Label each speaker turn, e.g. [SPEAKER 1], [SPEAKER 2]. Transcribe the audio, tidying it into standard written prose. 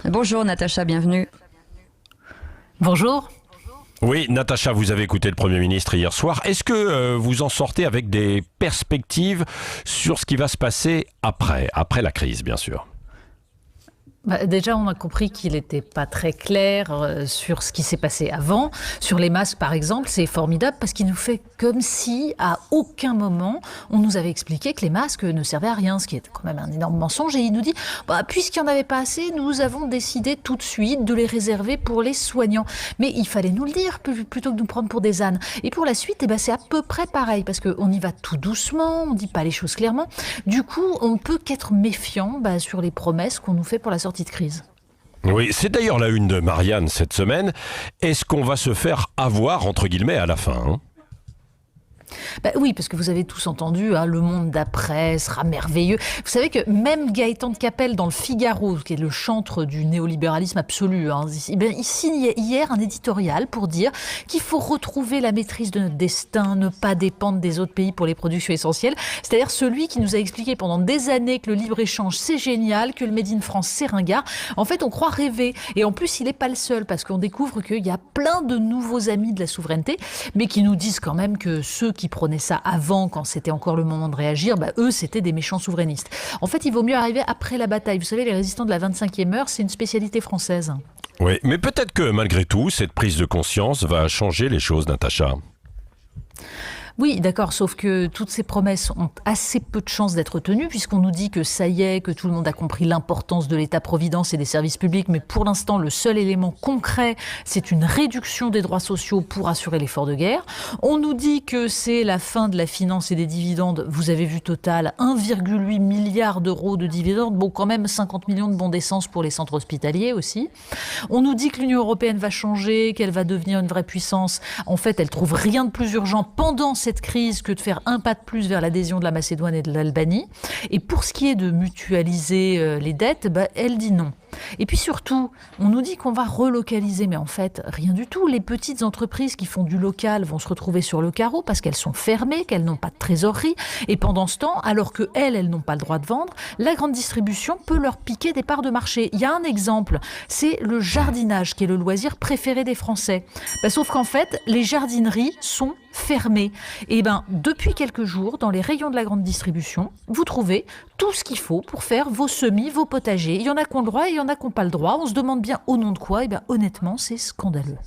[SPEAKER 1] Bonjour Natacha, bienvenue.
[SPEAKER 2] Bonjour.
[SPEAKER 3] Oui, Natacha, vous avez écouté le Premier ministre hier soir. Est-ce que vous en sortez avec des perspectives sur ce qui va se passer après la crise, bien sûr?
[SPEAKER 2] Déjà, on a compris qu'il n'était pas très clair sur ce qui s'est passé avant. Sur les masques, par exemple, c'est formidable parce qu'il nous fait comme si, à aucun moment, on nous avait expliqué que les masques ne servaient à rien, ce qui est quand même un énorme mensonge. Et il nous dit, puisqu'il n'y en avait pas assez, nous avons décidé tout de suite de les réserver pour les soignants. Mais il fallait nous le dire plutôt que de nous prendre pour des ânes. Et pour la suite, c'est à peu près pareil parce qu'on y va tout doucement, on ne dit pas les choses clairement. Du coup, on ne peut qu'être méfiant sur les promesses qu'on nous fait pour la sortie de crise.
[SPEAKER 3] Oui, c'est d'ailleurs la une de Marianne cette semaine. Est-ce qu'on va se faire avoir, entre guillemets, à la fin,
[SPEAKER 2] Oui, parce que vous avez tous entendu, le monde d'après sera merveilleux. Vous savez que même Gaëtan de Capelle dans le Figaro, qui est le chantre du néolibéralisme absolu, il signe hier un éditorial pour dire qu'il faut retrouver la maîtrise de notre destin, ne pas dépendre des autres pays pour les productions essentielles. C'est-à-dire celui qui nous a expliqué pendant des années que le libre-échange c'est génial, que le Made in France c'est ringard. En fait, on croit rêver. Et en plus, il n'est pas le seul, parce qu'on découvre qu'il y a plein de nouveaux amis de la souveraineté, mais qui nous disent quand même que ceux qui prenaient ça avant, quand c'était encore le moment de réagir, eux, c'était des méchants souverainistes. En fait, il vaut mieux arriver après la bataille. Vous savez, les résistants de la 25e heure, c'est une spécialité française.
[SPEAKER 3] Oui, mais peut-être que malgré tout, cette prise de conscience va changer les choses, Natacha.
[SPEAKER 2] Oui, d'accord, sauf que toutes ces promesses ont assez peu de chances d'être tenues, puisqu'on nous dit que ça y est, que tout le monde a compris l'importance de l'État-providence et des services publics, mais pour l'instant, le seul élément concret, c'est une réduction des droits sociaux pour assurer l'effort de guerre. On nous dit que c'est la fin de la finance et des dividendes. Vous avez vu Total, 1,8 milliard d'euros de dividendes, quand même 50 millions de bons d'essence pour les centres hospitaliers aussi. On nous dit que l'Union européenne va changer, qu'elle va devenir une vraie puissance. En fait, elle trouve rien de plus urgent pendant cette crise que de faire un pas de plus vers l'adhésion de la Macédoine et de l'Albanie. Et pour ce qui est de mutualiser les dettes, elle dit non. Et puis surtout, on nous dit qu'on va relocaliser, mais en fait, rien du tout. Les petites entreprises qui font du local vont se retrouver sur le carreau parce qu'elles sont fermées, qu'elles n'ont pas de trésorerie. Et pendant ce temps, alors qu'elles n'ont pas le droit de vendre, la grande distribution peut leur piquer des parts de marché. Il y a un exemple, c'est le jardinage, qui est le loisir préféré des Français. Sauf qu'en fait, les jardineries sont fermées. Et depuis quelques jours, dans les rayons de la grande distribution, vous trouvez tout ce qu'il faut pour faire vos semis, vos potagers. Il y en a qui ont le droit et il y en a qui n'ont pas le droit. On se demande bien au nom de quoi. Honnêtement, c'est scandaleux.